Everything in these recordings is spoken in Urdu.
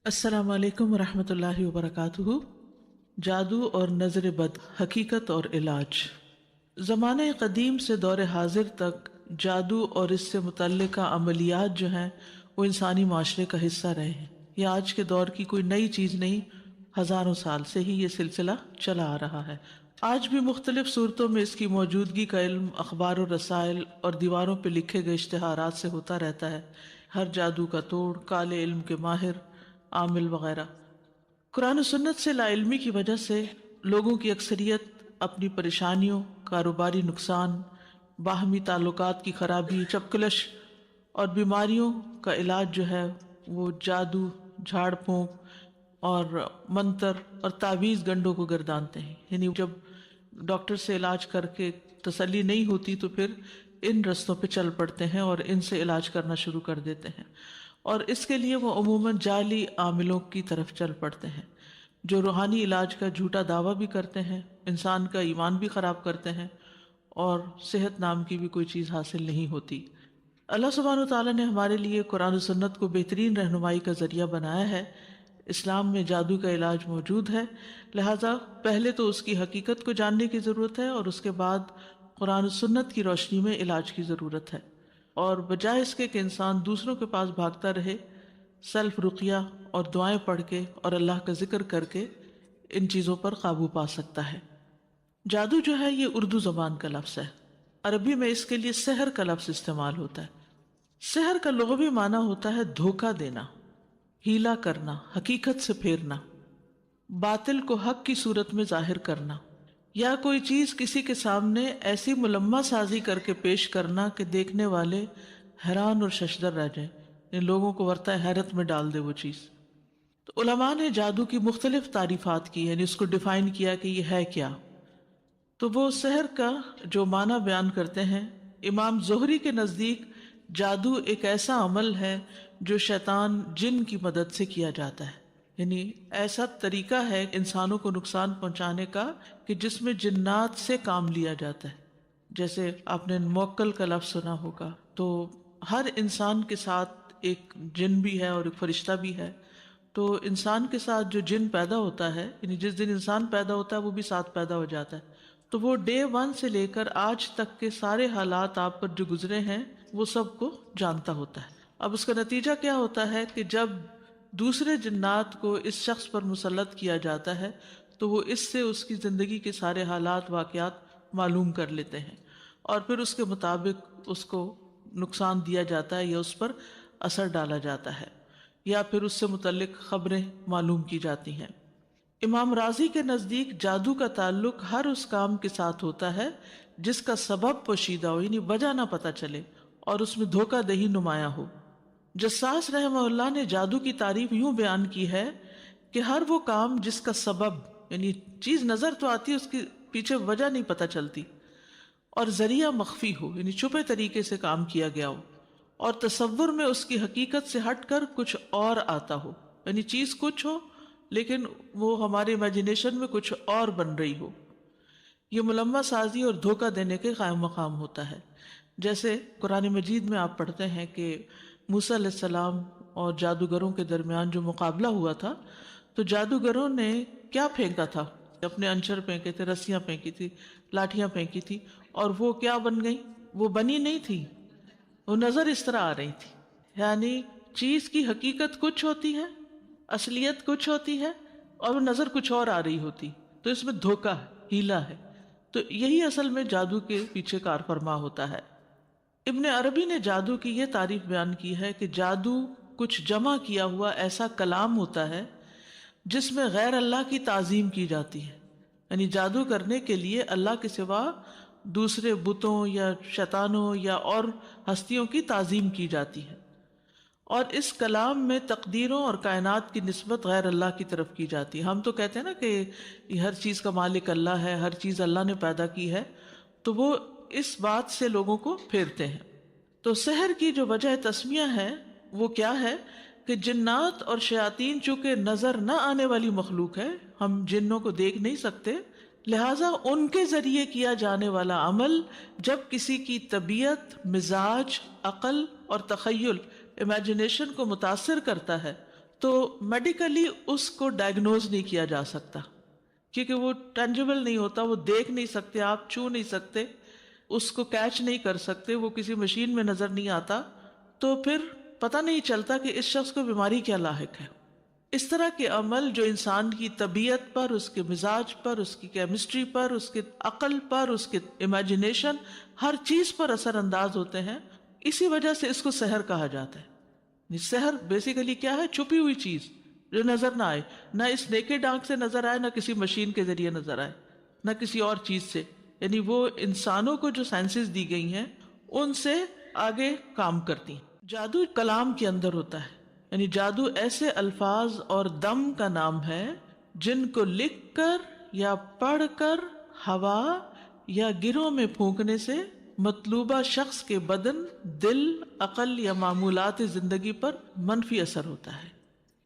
السلام علیکم ورحمۃ اللہ وبرکاتہ۔ جادو اور نظر بد، حقیقت اور علاج۔ زمانہ قدیم سے دور حاضر تک جادو اور اس سے متعلقہ عملیات جو ہیں وہ انسانی معاشرے کا حصہ رہے ہیں۔ یہ آج کے دور کی کوئی نئی چیز نہیں، ہزاروں سال سے ہی یہ سلسلہ چلا آ رہا ہے۔ آج بھی مختلف صورتوں میں اس کی موجودگی کا علم اخبار و رسائل اور دیواروں پہ لکھے گئے اشتہارات سے ہوتا رہتا ہے۔ ہر جادو کا توڑ، کالے علم کے ماہر، عامل وغیرہ۔ قرآن و سنت سے لا علمی کی وجہ سے لوگوں کی اکثریت اپنی پریشانیوں، کاروباری نقصان، باہمی تعلقات کی خرابی، چپکلش اور بیماریوں کا علاج جو ہے وہ جادو، جھاڑ پھونک اور منتر اور تعویذ گنڈوں کو گردانتے ہیں۔ یعنی جب ڈاکٹر سے علاج کر کے تسلی نہیں ہوتی تو پھر ان رستوں پہ چل پڑتے ہیں اور ان سے علاج کرنا شروع کر دیتے ہیں، اور اس کے لیے وہ عموماً جعلی عاملوں کی طرف چل پڑتے ہیں جو روحانی علاج کا جھوٹا دعویٰ بھی کرتے ہیں، انسان کا ایمان بھی خراب کرتے ہیں اور صحت نام کی بھی کوئی چیز حاصل نہیں ہوتی۔ اللہ سبحانہ و تعالیٰ نے ہمارے لیے قرآن و سنت کو بہترین رہنمائی کا ذریعہ بنایا ہے۔ اسلام میں جادو کا علاج موجود ہے، لہٰذا پہلے تو اس کی حقیقت کو جاننے کی ضرورت ہے اور اس کے بعد قرآن و سنت کی روشنی میں علاج کی ضرورت ہے، اور بجائے اس کے کہ انسان دوسروں کے پاس بھاگتا رہے، سیلف رقیہ اور دعائیں پڑھ کے اور اللہ کا ذکر کر کے ان چیزوں پر قابو پا سکتا ہے۔ جادو جو ہے یہ اردو زبان کا لفظ ہے، عربی میں اس کے لیے سحر کا لفظ استعمال ہوتا ہے۔ سحر کا لغوی معنی ہوتا ہے دھوکہ دینا، ہیلا کرنا، حقیقت سے پھیرنا، باطل کو حق کی صورت میں ظاہر کرنا، یا کوئی چیز کسی کے سامنے ایسی ملمہ سازی کر کے پیش کرنا کہ دیکھنے والے حیران اور ششدر رہ جائیں، ان لوگوں کو ورطہ حیرت میں ڈال دے وہ چیز۔ تو علماء نے جادو کی مختلف تعریفات کی، یعنی اس کو ڈیفائن کیا کہ یہ ہے کیا۔ تو وہ سحر کا جو معنی بیان کرتے ہیں، امام زہری کے نزدیک جادو ایک ایسا عمل ہے جو شیطان جن کی مدد سے کیا جاتا ہے، یعنی ایسا طریقہ ہے انسانوں کو نقصان پہنچانے کا کہ جس میں جنات سے کام لیا جاتا ہے۔ جیسے آپ نے موکل کا لفظ سنا ہوگا، تو ہر انسان کے ساتھ ایک جن بھی ہے اور ایک فرشتہ بھی ہے۔ تو انسان کے ساتھ جو جن پیدا ہوتا ہے، یعنی جس دن انسان پیدا ہوتا ہے وہ بھی ساتھ پیدا ہو جاتا ہے، تو وہ ڈے 1 سے لے کر آج تک کے سارے حالات آپ پر جو گزرے ہیں وہ سب کو جانتا ہوتا ہے۔ اب اس کا نتیجہ کیا ہوتا ہے کہ جب دوسرے جنات کو اس شخص پر مسلط کیا جاتا ہے تو وہ اس سے اس کی زندگی کے سارے حالات، واقعات معلوم کر لیتے ہیں، اور پھر اس کے مطابق اس کو نقصان دیا جاتا ہے یا اس پر اثر ڈالا جاتا ہے، یا پھر اس سے متعلق خبریں معلوم کی جاتی ہیں۔ امام راضی کے نزدیک جادو کا تعلق ہر اس کام کے ساتھ ہوتا ہے جس کا سبب پوشیدہ ہو، یعنی وجہ نہ پتہ چلے اور اس میں دھوکہ دہی نمایاں ہو۔ جساس رحمہ اللہ نے جادو کی تعریف یوں بیان کی ہے کہ ہر وہ کام جس کا سبب، یعنی چیز نظر تو آتی ہے، اس کے پیچھے وجہ نہیں پتہ چلتی، اور ذریعہ مخفی ہو، یعنی چھپے طریقے سے کام کیا گیا ہو، اور تصور میں اس کی حقیقت سے ہٹ کر کچھ اور آتا ہو، یعنی چیز کچھ ہو لیکن وہ ہمارے امیجنیشن میں کچھ اور بن رہی ہو، یہ ملمہ سازی اور دھوکہ دینے کے قائم مقام ہوتا ہے۔ جیسے قرآن مجید میں آپ پڑھتے ہیں کہ موسیٰ علیہ السلام اور جادوگروں کے درمیان جو مقابلہ ہوا تھا، تو جادوگروں نے کیا پھینکا تھا؟ اپنے انچر پھینکے تھے، رسیاں پھینکی تھی، لاٹھیاں پھینکی تھی، اور وہ کیا بن گئی؟ وہ بنی نہیں تھی، وہ نظر اس طرح آ رہی تھی۔ یعنی چیز کی حقیقت کچھ ہوتی ہے، اصلیت کچھ ہوتی ہے، اور وہ نظر کچھ اور آ رہی ہوتی، تو اس میں دھوکہ ہے، ہیلا ہے۔ تو یہی اصل میں جادو کے پیچھے کار فرما ہوتا ہے۔ ابن عربی نے جادو کی یہ تعریف بیان کی ہے کہ جادو کچھ جمع کیا ہوا ایسا کلام ہوتا ہے جس میں غیر اللہ کی تعظیم کی جاتی ہے، یعنی جادو کرنے کے لیے اللہ کے سوا دوسرے بتوں یا شیطانوں یا اور ہستیوں کی تعظیم کی جاتی ہے، اور اس کلام میں تقدیروں اور کائنات کی نسبت غیر اللہ کی طرف کی جاتی ہے۔ ہم تو کہتے ہیں نا کہ یہ ہر چیز کا مالک اللہ ہے، ہر چیز اللہ نے پیدا کی ہے، تو وہ اس بات سے لوگوں کو پھیرتے ہیں۔ تو سحر کی جو وجہ تسمیہ ہے وہ کیا ہے کہ جنات اور شیاطین چونکہ نظر نہ آنے والی مخلوق ہے، ہم جنوں کو دیکھ نہیں سکتے، لہٰذا ان کے ذریعے کیا جانے والا عمل جب کسی کی طبیعت، مزاج، عقل اور تخیل، امیجنیشن کو متاثر کرتا ہے تو میڈیکلی اس کو ڈائگنوز نہیں کیا جا سکتا، کیونکہ وہ ٹینجیبل نہیں ہوتا، وہ دیکھ نہیں سکتے، آپ چھو نہیں سکتے، اس کو کیچ نہیں کر سکتے، وہ کسی مشین میں نظر نہیں آتا، تو پھر پتہ نہیں چلتا کہ اس شخص کو بیماری کیا لاحق ہے۔ اس طرح کے عمل جو انسان کی طبیعت پر، اس کے مزاج پر، اس کی کیمسٹری پر، اس کے عقل پر، اس کے امیجنیشن، ہر چیز پر اثر انداز ہوتے ہیں، اسی وجہ سے اس کو سحر کہا جاتا ہے۔ سحر بیسیکلی کیا ہے؟ چھپی ہوئی چیز جو نظر نہ آئے، نہ اس نیکڈ آنکھ سے نظر آئے، نہ کسی مشین کے ذریعے نظر آئے، نہ کسی اور چیز سے، یعنی وہ انسانوں کو جو سائنسز دی گئی ہیں ان سے آگے کام کرتی ہیں۔ جادو کلام کے اندر ہوتا ہے، یعنی جادو ایسے الفاظ اور دم کا نام ہے جن کو لکھ کر یا پڑھ کر ہوا یا گروں میں پھونکنے سے مطلوبہ شخص کے بدن، دل، عقل یا معمولات زندگی پر منفی اثر ہوتا ہے۔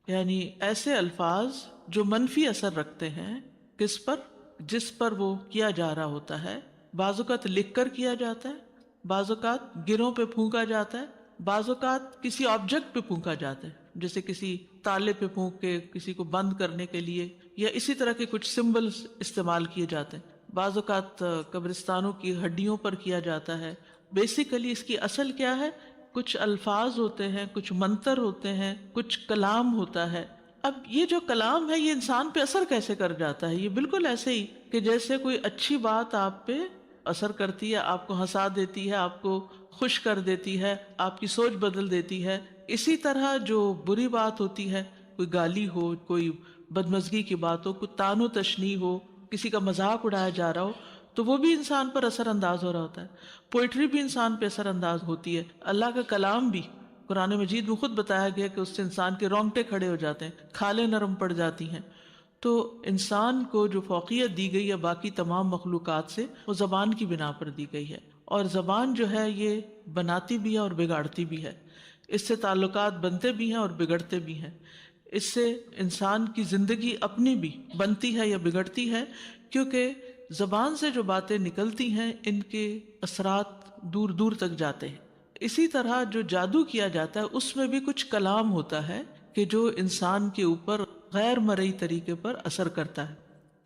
یعنی ایسے الفاظ جو منفی اثر رکھتے ہیں، کس پر؟ جس پر وہ کیا جا رہا ہوتا ہے۔ بعض اوقات لکھ کر کیا جاتا ہے، بعض اوقات گروں پہ پھونکا جاتا ہے، بعض اوقات کسی آبجیکٹ پہ پھونکا جاتا ہے، جیسے کسی تالے پہ پھونک کے کسی کو بند کرنے کے لیے، یا اسی طرح کے کچھ سمبلز استعمال کیے جاتے ہیں۔ بعض اوقات قبرستانوں کی ہڈیوں پر کیا جاتا ہے۔ بیسیکلی اس کی اصل کیا ہے؟ کچھ الفاظ ہوتے ہیں، کچھ منتر ہوتے ہیں، کچھ کلام ہوتا ہے۔ اب یہ جو کلام ہے یہ انسان پہ اثر کیسے کر جاتا ہے؟ یہ بالکل ایسے ہی کہ جیسے کوئی اچھی بات آپ پہ اثر کرتی ہے، آپ کو ہنسا دیتی ہے، آپ کو خوش کر دیتی ہے، آپ کی سوچ بدل دیتی ہے، اسی طرح جو بری بات ہوتی ہے، کوئی گالی ہو، کوئی بدمزگی کی بات ہو، کوئی تان و تشنیع ہو، کسی کا مذاق اڑایا جا رہا ہو، تو وہ بھی انسان پر اثر انداز ہو رہا ہوتا ہے۔ پوئٹری بھی انسان پہ اثر انداز ہوتی ہے، اللہ کا کلام بھی قرآن مجید میں خود بتایا گیا کہ اس سے انسان کے رونگٹے کھڑے ہو جاتے ہیں، کھالیں نرم پڑ جاتی ہیں۔ تو انسان کو جو فوقیت دی گئی ہے باقی تمام مخلوقات سے، وہ زبان کی بنا پر دی گئی ہے، اور زبان جو ہے یہ بناتی بھی ہے اور بگاڑتی بھی ہے، اس سے تعلقات بنتے بھی ہیں اور بگڑتے بھی ہیں، اس سے انسان کی زندگی اپنی بھی بنتی ہے یا بگڑتی ہے، کیونکہ زبان سے جو باتیں نکلتی ہیں ان کے اثرات دور دور تک جاتے ہیں۔ اسی طرح جو جادو کیا جاتا ہے اس میں بھی کچھ کلام ہوتا ہے کہ جو انسان کے اوپر غیر مرئی طریقے پر اثر کرتا ہے۔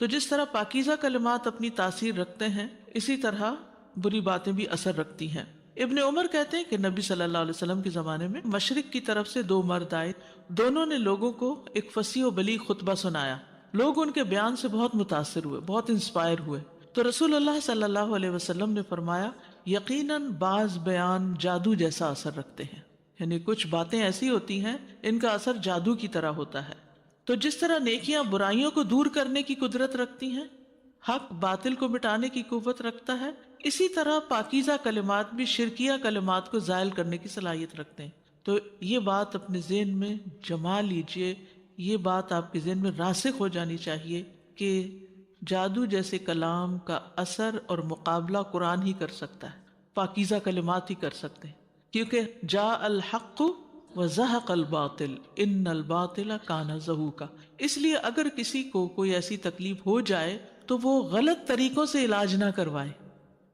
تو جس طرح پاکیزہ کلمات اپنی تاثیر رکھتے ہیں، اسی طرح بری باتیں بھی اثر رکھتی ہیں۔ ابن عمر کہتے ہیں کہ نبی صلی اللہ علیہ وسلم کے زمانے میں مشرق کی طرف سے دو مرد آئے، دونوں نے لوگوں کو ایک فصیح و بلیغ خطبہ سنایا، لوگ ان کے بیان سے بہت متاثر ہوئے، بہت انسپائر ہوئے۔ تو رسول اللہ صلی اللہ علیہ وسلم نے فرمایا، یقیناً بعض بیان جادو جیسا اثر رکھتے ہیں، یعنی کچھ باتیں ایسی ہوتی ہیں ان کا اثر جادو کی طرح ہوتا ہے۔ تو جس طرح نیکیاں برائیوں کو دور کرنے کی قدرت رکھتی ہیں، حق باطل کو مٹانے کی قوت رکھتا ہے، اسی طرح پاکیزہ کلمات بھی شرکیہ کلمات کو زائل کرنے کی صلاحیت رکھتے ہیں۔ تو یہ بات اپنے ذہن میں جما لیجئے، یہ بات آپ کے ذہن میں راسخ ہو جانی چاہیے کہ جادو جیسے کلام کا اثر اور مقابلہ قرآن ہی کر سکتا ہے، پاکیزہ کلمات ہی کر سکتے ہیں، کیونکہ جاء الحق وزہق الباطل ان الباطل کان زہوقا۔ اس لیے اگر کسی کو کوئی ایسی تکلیف ہو جائے تو وہ غلط طریقوں سے علاج نہ کروائے،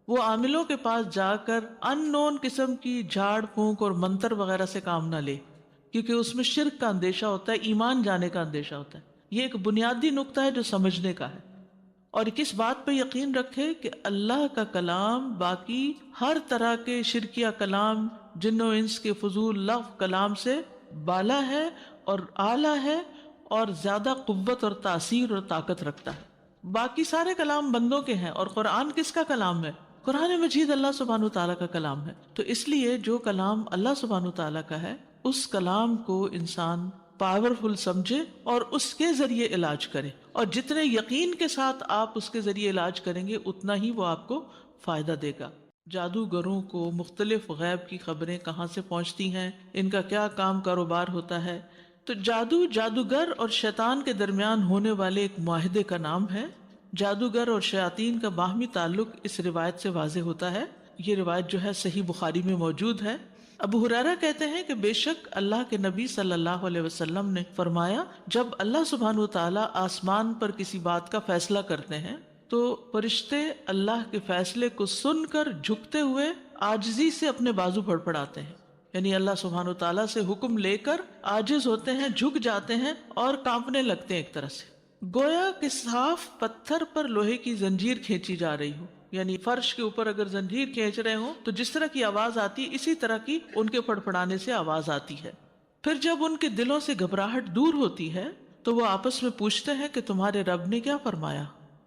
وہ عاملوں کے پاس جا کر ان نون قسم کی جھاڑ پھونک اور منتر وغیرہ سے کام نہ لے، کیونکہ اس میں شرک کا اندیشہ ہوتا ہے، ایمان جانے کا اندیشہ ہوتا ہے۔ یہ ایک بنیادی نقطہ ہے جو سمجھنے کا ہے، اور کس بات پہ یقین رکھے کہ اللہ کا کلام باقی ہر طرح کے شرکیہ کلام، جن و انس کے فضول لغو کلام سے بالا ہے اور اعلیٰ ہے اور زیادہ قوت اور تاثیر اور طاقت رکھتا ہے۔ باقی سارے کلام بندوں کے ہیں، اور قرآن کس کا کلام ہے؟ قرآن مجید اللہ سبحانہ وتعالیٰ کا کلام ہے۔ تو اس لیے جو کلام اللہ سبحانہ وتعالیٰ کا ہے اس کلام کو انسان پاورفل سمجھے اور اس کے ذریعے علاج کرے، اور جتنے یقین کے ساتھ آپ اس کے ذریعے علاج کریں گے اتنا ہی وہ آپ کو فائدہ دے گا۔ جادوگروں کو مختلف غیب کی خبریں کہاں سے پہنچتی ہیں، ان کا کیا کام کاروبار ہوتا ہے۔ تو جادو، جادوگر اور شیطان کے درمیان ہونے والے ایک معاہدے کا نام ہے۔ جادوگر اور شیاطین کا باہمی تعلق اس روایت سے واضح ہوتا ہے۔ یہ روایت جو ہے صحیح بخاری میں موجود ہے۔ ابو ہریرہ کہتے ہیں کہ بے شک اللہ کے نبی صلی اللہ علیہ وسلم نے فرمایا، جب اللہ سبحانہ وتعالی آسمان پر کسی بات کا فیصلہ کرتے ہیں تو فرشتے اللہ کے فیصلے کو سن کر جھکتے ہوئے عاجزی سے اپنے بازو پھڑپڑاتے ہیں، یعنی اللہ سبحانہ تعالیٰ سے حکم لے کر عاجز ہوتے ہیں، جھک جاتے ہیں اور کانپنے لگتے ہیں ایک طرح سے، گویا کہ صاف پتھر پر لوہے کی زنجیر کھینچی جا رہی ہو. یعنی فرش کے اوپر اگر زنجیر کھینچ رہے ہوں تو جس طرح کی آواز آتی ہے اسی طرح کی ان کے پڑپڑانے سے آواز آتی ہے. پھر جب ان کے دلوں سے گھبراہٹ دور ہوتی ہے تو وہ آپس میں پوچھتے ہیں کہ تمہارے رب نے کیا فرمایا،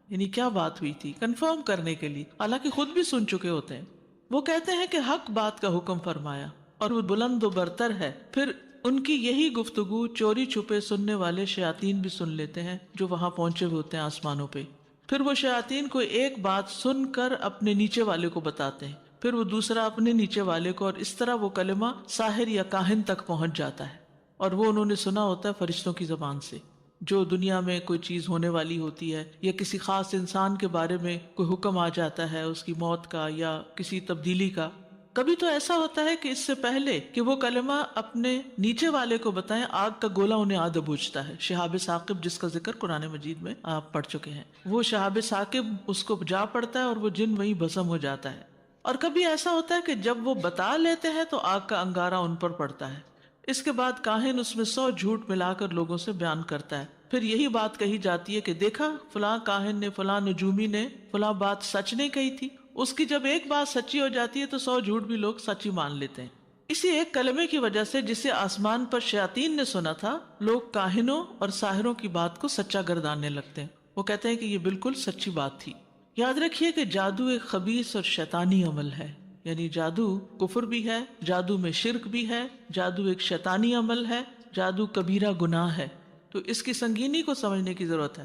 یعنی کیا بات ہوئی تھی، کنفرم کرنے کے لیے، حالانکہ خود بھی سن چکے ہوتے ہیں. وہ کہتے ہیں کہ حق بات کا حکم فرمایا اور وہ بلند و برتر ہے. پھر ان کی یہی گفتگو چوری چھپے سننے والے شیاطین بھی سن لیتے ہیں جو وہاں پہنچے ہوئے ہوتے ہیں آسمانوں پہ. پھر وہ شیاطین کو ایک بات سن کر اپنے نیچے والے کو بتاتے ہیں، پھر وہ دوسرا اپنے نیچے والے کو، اور اس طرح وہ کلمہ ساحر یا کاہن تک پہنچ جاتا ہے. اور وہ انہوں نے سنا ہوتا ہے فرشتوں کی زبان سے. جو دنیا میں کوئی چیز ہونے والی ہوتی ہے یا کسی خاص انسان کے بارے میں کوئی حکم آ جاتا ہے اس کی موت کا یا کسی تبدیلی کا، کبھی تو ایسا ہوتا ہے کہ اس سے پہلے کہ وہ کلمہ اپنے نیچے والے کو بتائیں آگ کا گولہ انہیں آ دبوچتا ہے. شہاب ثاقب جس کا ذکر قرآن مجید میں آپ پڑھ چکے ہیں، وہ شہاب ثاقب اس کو جا پڑتا ہے اور وہ جن وہیں بھسم ہو جاتا ہے. اور کبھی ایسا ہوتا ہے کہ جب وہ بتا لیتے ہیں تو آگ کا انگارہ ان پر پڑتا ہے. اس کے بعد کاہن اس میں 100 جھوٹ ملا کر لوگوں سے بیان کرتا ہے. پھر یہی بات کہی جاتی ہے کہ دیکھا فلاں کاہن نے، فلاں نجومی نے فلاں بات سچ نہیں کہی تھی. اس کی جب ایک بات سچی ہو جاتی ہے تو 100 جھوٹ بھی لوگ سچی مان لیتے ہیں. اسی ایک کلمے کی وجہ سے جسے آسمان پر شیاطین نے سنا تھا، لوگ کاہنوں اور ساحروں کی بات کو سچا گرداننے لگتے ہیں. وہ کہتے ہیں کہ یہ بالکل سچی بات تھی. یاد رکھیے کہ جادو ایک خبیث اور شیطانی عمل ہے. یعنی جادو کفر بھی ہے، جادو میں شرک بھی ہے، جادو ایک شیطانی عمل ہے، جادو کبیرہ گناہ ہے. تو اس کی سنگینی کو سمجھنے کی ضرورت ہے.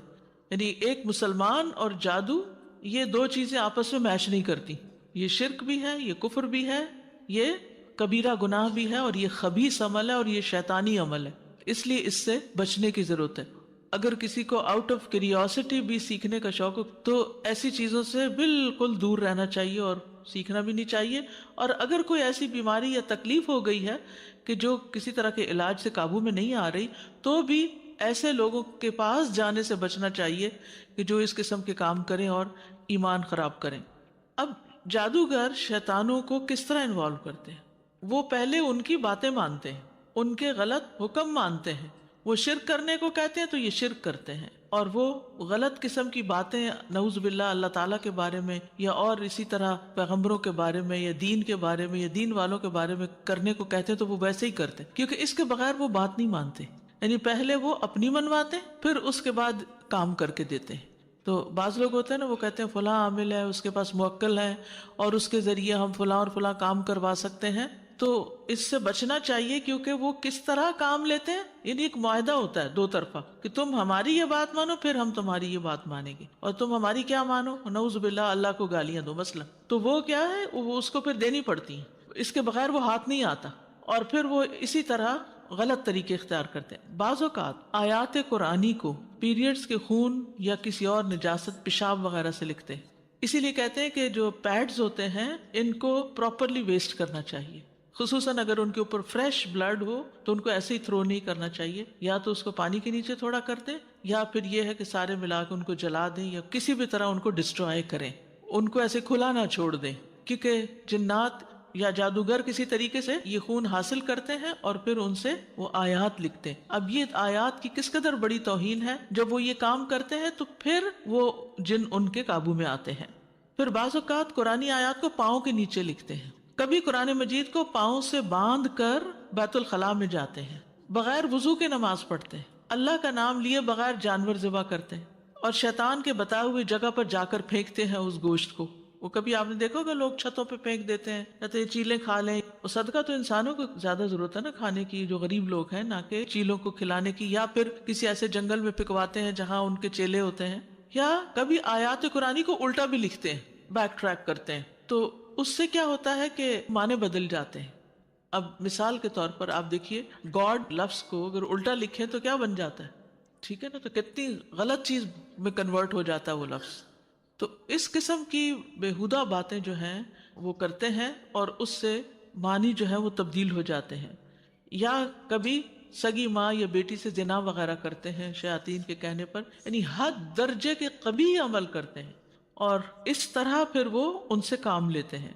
یعنی ایک مسلمان اور جادو، یہ دو چیزیں آپس میں میچ نہیں کرتی. یہ شرک بھی ہے، یہ کفر بھی ہے، یہ کبیرہ گناہ بھی ہے، اور یہ خبیث عمل ہے اور یہ شیطانی عمل ہے. اس لیے اس سے بچنے کی ضرورت ہے. اگر کسی کو آؤٹ آف کیوریوسٹی بھی سیکھنے کا شوق ہو تو ایسی چیزوں سے بالکل دور رہنا چاہیے اور سیکھنا بھی نہیں چاہیے. اور اگر کوئی ایسی بیماری یا تکلیف ہو گئی ہے کہ جو کسی طرح کے علاج سے قابو میں نہیں آ رہی، تو بھی ایسے لوگوں کے پاس جانے سے بچنا چاہیے کہ جو اس قسم کے کام کریں اور ایمان خراب کریں. اب جادوگر شیطانوں کو کس طرح انوالو کرتے ہیں؟ وہ پہلے ان کی باتیں مانتے ہیں، ان کے غلط حکم مانتے ہیں. وہ شرک کرنے کو کہتے ہیں تو یہ شرک کرتے ہیں، اور وہ غلط قسم کی باتیں نعوذ باللہ اللہ تعالیٰ کے بارے میں یا اور اسی طرح پیغمبروں کے بارے میں یا دین کے بارے میں یا دین والوں کے بارے میں کرنے کو کہتے ہیں تو وہ ویسے ہی کرتے ہیں، کیونکہ اس کے بغیر وہ بات نہیں مانتے. یعنی پہلے وہ اپنی منواتے پھر اس کے بعد کام کر کے دیتے ہیں. تو بعض لوگ ہوتے ہیں نا، وہ کہتے ہیں فلاں عامل ہے، اس کے پاس موکل ہے اور اس کے ذریعے ہم فلاں اور فلاں کام کروا سکتے ہیں. تو اس سے بچنا چاہیے، کیونکہ وہ کس طرح کام لیتے ہیں. یعنی ایک معاہدہ ہوتا ہے دو طرفہ کہ تم ہماری یہ بات مانو پھر ہم تمہاری یہ بات مانیں گے، اور تم ہماری کیا مانو، نعوذ باللہ اللہ کو گالیاں دو مثلا. تو وہ کیا ہے، وہ اس کو پھر دینی پڑتی ہیں، اس کے بغیر وہ ہاتھ نہیں آتا. اور پھر وہ اسی طرح غلط طریقے اختیار کرتے ہیں. بعض اوقات آیات قرآنی کو پیریڈز کے خون یا کسی اور نجاست، پیشاب وغیرہ سے لکھتے ہیں. اسی لیے کہتے ہیں کہ جو پیڈز ہوتے ہیں ان کو پراپرلی ویسٹ کرنا چاہیے، خصوصاً اگر ان کے اوپر فریش بلڈ ہو تو ان کو ایسے ہی تھرو نہیں کرنا چاہیے. یا تو اس کو پانی کے نیچے تھوڑا کر دیں، یا پھر یہ ہے کہ سارے ملا کے ان کو جلا دیں یا کسی بھی طرح ان کو ڈسٹرائے کریں. ان کو ایسے کھلا نہ چھوڑ دیں، کیونکہ جنات یا جادوگر کسی طریقے سے یہ خون حاصل کرتے ہیں اور پھر ان سے وہ آیات لکھتے ہیں. اب یہ آیات کی کس قدر بڑی توہین ہے. جب وہ یہ کام کرتے ہیں تو پھر وہ جن ان کے قابو میں آتے ہیں. پھر بعض اوقات قرآنی آیات کو پاؤں کے نیچے لکھتے ہیں. کبھی قرآن مجید کو پاؤں سے باندھ کر بیت الخلاء میں جاتے ہیں، بغیر وضو کے نماز پڑھتے ہیں، اللہ کا نام لیے بغیر جانور ذبح کرتے ہیں، اور شیطان کے بتائے ہوئے جگہ پر جا کر پھینکتے ہیں اس گوشت کو. وہ کبھی آپ نے دیکھا ہوگا لوگ چھتوں پہ پھینک دیتے ہیں، کہتے ہیں چیلیں کھا لیں. اور صدقہ تو انسانوں کو زیادہ ضرورت ہے نا کھانے کی، جو غریب لوگ ہیں، نہ کہ چیلوں کو کھلانے کی، یا پھر کسی ایسے جنگل میں پکواتے ہیں جہاں ان کے چیلے ہوتے ہیں. یا کبھی آیات قرآنی کو الٹا بھی لکھتے ہیں، بیک ٹریک کرتے ہیں. تو اس سے کیا ہوتا ہے کہ معنی بدل جاتے ہیں. اب مثال کے طور پر آپ دیکھیے، گاڈ لفظ کو اگر الٹا لکھیں تو کیا بن جاتا ہے، ٹھیک ہے نا. تو کتنی غلط چیز میں کنورٹ ہو جاتا ہے وہ لفظ. تو اس قسم کی بےہودہ باتیں جو ہیں وہ کرتے ہیں اور اس سے معنی جو ہے وہ تبدیل ہو جاتے ہیں. یا کبھی سگی ماں یا بیٹی سے زنا وغیرہ کرتے ہیں شیاطین کے کہنے پر. یعنی حد درجے کے قبیح عمل کرتے ہیں اور اس طرح پھر وہ ان سے کام لیتے ہیں.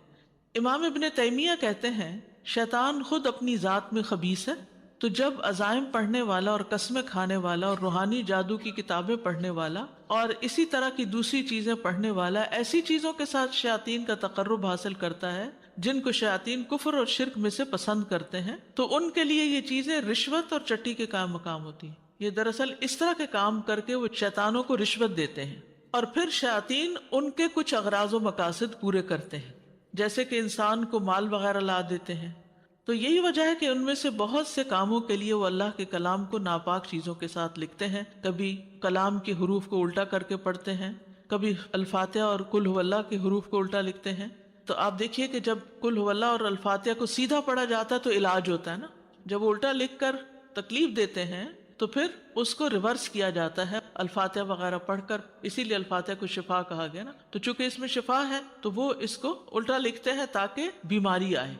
امام ابن تیمیہ کہتے ہیں شیطان خود اپنی ذات میں خبیث ہے، تو جب عزائم پڑھنے والا اور قسمیں کھانے والا اور روحانی جادو کی کتابیں پڑھنے والا اور اسی طرح کی دوسری چیزیں پڑھنے والا ایسی چیزوں کے ساتھ شیاطین کا تقرب حاصل کرتا ہے جن کو شیاطین کفر اور شرک میں سے پسند کرتے ہیں، تو ان کے لیے یہ چیزیں رشوت اور چٹی کے کام مقام ہوتی ہیں۔ یہ دراصل اس طرح کے کام کر کے وہ شیطانوں کو رشوت دیتے ہیں، اور پھر شیاطین ان کے کچھ اغراض و مقاصد پورے کرتے ہیں، جیسے کہ انسان کو مال وغیرہ لا دیتے ہیں۔ تو یہی وجہ ہے کہ ان میں سے بہت سے کاموں کے لیے وہ اللہ کے کلام کو ناپاک چیزوں کے ساتھ لکھتے ہیں، کبھی کلام کے حروف کو الٹا کر کے پڑھتے ہیں، کبھی الفاتحہ اور قل هو اللہ کے حروف کو الٹا لکھتے ہیں۔ تو آپ دیکھیے کہ جب قل هو اللہ اور الفاتحہ کو سیدھا پڑھا جاتا ہے تو علاج ہوتا ہے نا، جب وہ الٹا لکھ کر تکلیف دیتے ہیں تو پھر اس کو ریورس کیا جاتا ہے الفاتحہ وغیرہ پڑھ کر، اسی لیے الفاتحہ کو شفا کہا گیا نا۔ تو چونکہ اس میں شفا ہے تو وہ اس کو الٹا لکھتے ہیں تاکہ بیماری آئے۔